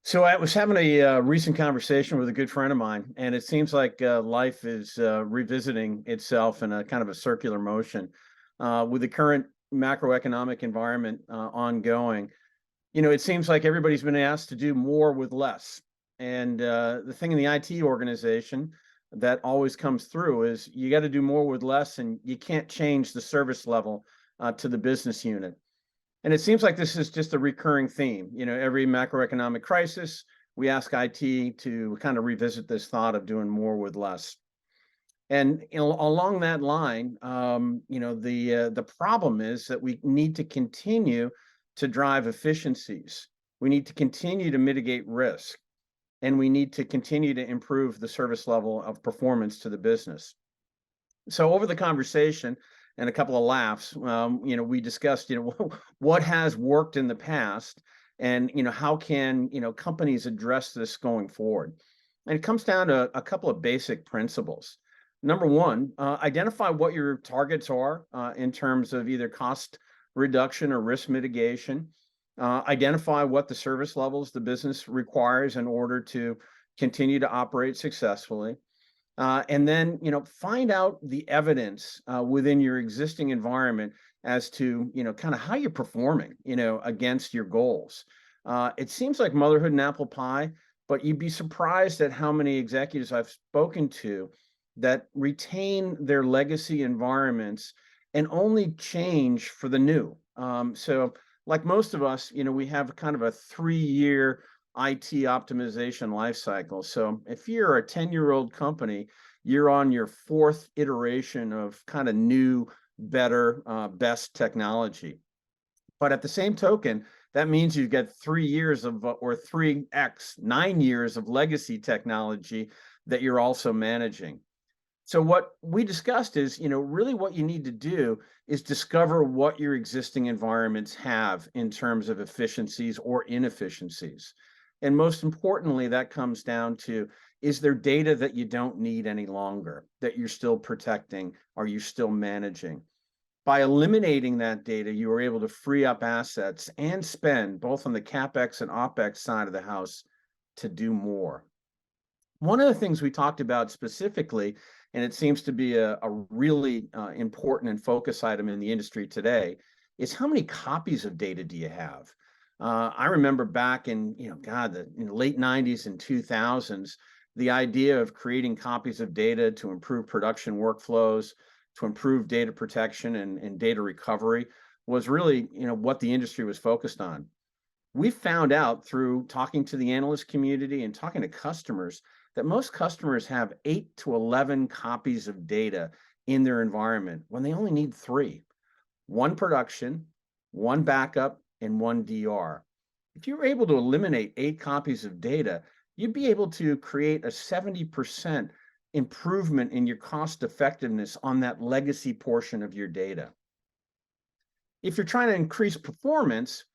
So I was having a recent conversation with a good friend of mine, and it seems like life is revisiting itself in a kind of a circular motion with the current macroeconomic environment ongoing. It seems like everybody's been asked to do more with less. And the thing in the IT organization that always comes through is you got to do more with less, and you can't change the service level to the business unit. And it seems like this is just a recurring theme. Every macroeconomic crisis, we ask IT to kind of revisit this thought of doing more with less. And along that line, the problem is that we need to continue to drive efficiencies. We need to continue to mitigate risk, and we need to continue to improve the service level of performance to the business. So over the conversation and a couple of laughs, we discussed, what has worked in the past, and how can companies address this going forward. And it comes down to a couple of basic principles. Number one, identify what your targets are in terms of either cost reduction or risk mitigation. Identify what the service levels the business requires in order to continue to operate successfully. And then, find out the evidence within your existing environment as to, kind of how you're performing, against your goals. It seems like motherhood and apple pie, but you'd be surprised at how many executives I've spoken to that retain their legacy environments and only change for the new. So, like most of us, we have kind of a 3-year IT optimization life cycle. So if you're a 10-year-old company, you're on your fourth iteration of kind of new, better, best technology. But at the same token, that means you've got 3 years of, or 3x, 9 years of legacy technology that you're also managing. So what we discussed is, really what you need to do is discover what your existing environments have in terms of efficiencies or inefficiencies. And most importantly, that comes down to, is there data that you don't need any longer, that you're still protecting, or you're still managing? By eliminating that data, you are able to free up assets and spend both on the CapEx and OpEx side of the house to do more. One of the things we talked about specifically, and it seems to be a really important and focus item in the industry today, is how many copies of data do you have? I remember back in, the late 90s and 2000s, the idea of creating copies of data to improve production workflows, to improve data protection and data recovery was really, what the industry was focused on. We found out through talking to the analyst community and talking to customers that most customers have 8 to 11 copies of data in their environment when they only need 3: one production, one backup, and one DR. If you were able to eliminate 8 copies of data, you'd be able to create a 70% improvement in your cost effectiveness on that legacy portion of your data. If you're trying to increase performance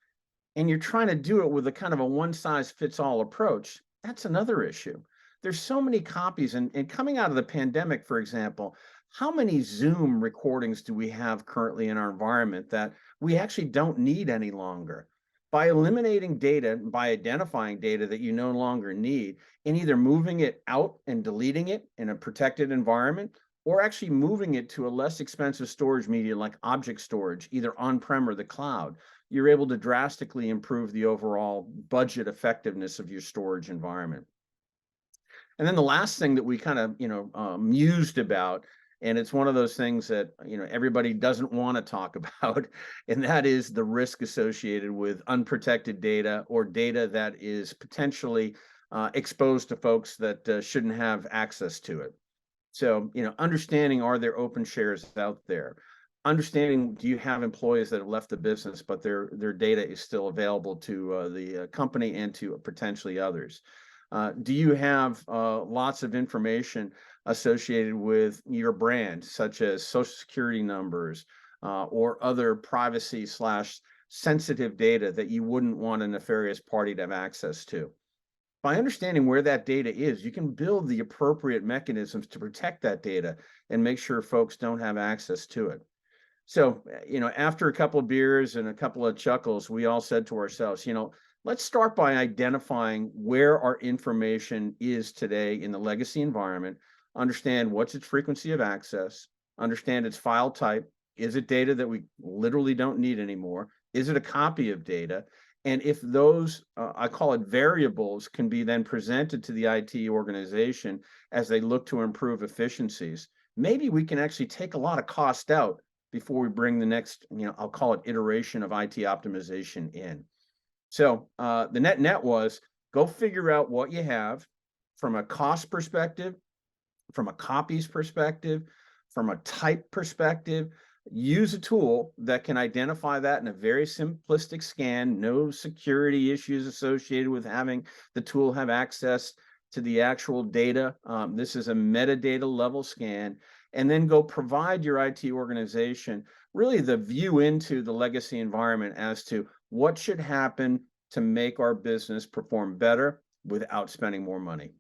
and you're trying to do it with a kind of a one size fits all approach, that's another issue. There's so many copies, and coming out of the pandemic, for example, how many Zoom recordings do we have currently in our environment that we actually don't need any longer? By eliminating data, by identifying data that you no longer need, and either moving it out and deleting it in a protected environment, or actually moving it to a less expensive storage media like object storage, either on-prem or the cloud, you're able to drastically improve the overall budget effectiveness of your storage environment. And then the last thing that we kind of, mused about, and it's one of those things that, everybody doesn't want to talk about, and that is the risk associated with unprotected data or data that is potentially exposed to folks that shouldn't have access to it. So, understanding, are there open shares out there? Understanding, do you have employees that have left the business, but their data is still available to the company and to potentially others? Do you have lots of information associated with your brand, such as social security numbers or other privacy slash sensitive data that you wouldn't want a nefarious party to have access to? By understanding where that data is, you can build the appropriate mechanisms to protect that data and make sure folks don't have access to it. So, after a couple of beers and a couple of chuckles, we all said to ourselves, Let's start by identifying where our information is today in the legacy environment, understand what's its frequency of access, understand its file type. Is it data that we literally don't need anymore? Is it a copy of data? And if those, I call it variables, can be then presented to the IT organization as they look to improve efficiencies, maybe we can actually take a lot of cost out before we bring the next, I'll call it iteration of IT optimization in. So the net was go figure out what you have from a cost perspective, from a copies perspective, from a type perspective. Use a tool that can identify that in a very simplistic scan, no security issues associated with having the tool have access to the actual data. This is a metadata level scan, and then go provide your IT organization really the view into the legacy environment as to what should happen to make our business perform better without spending more money.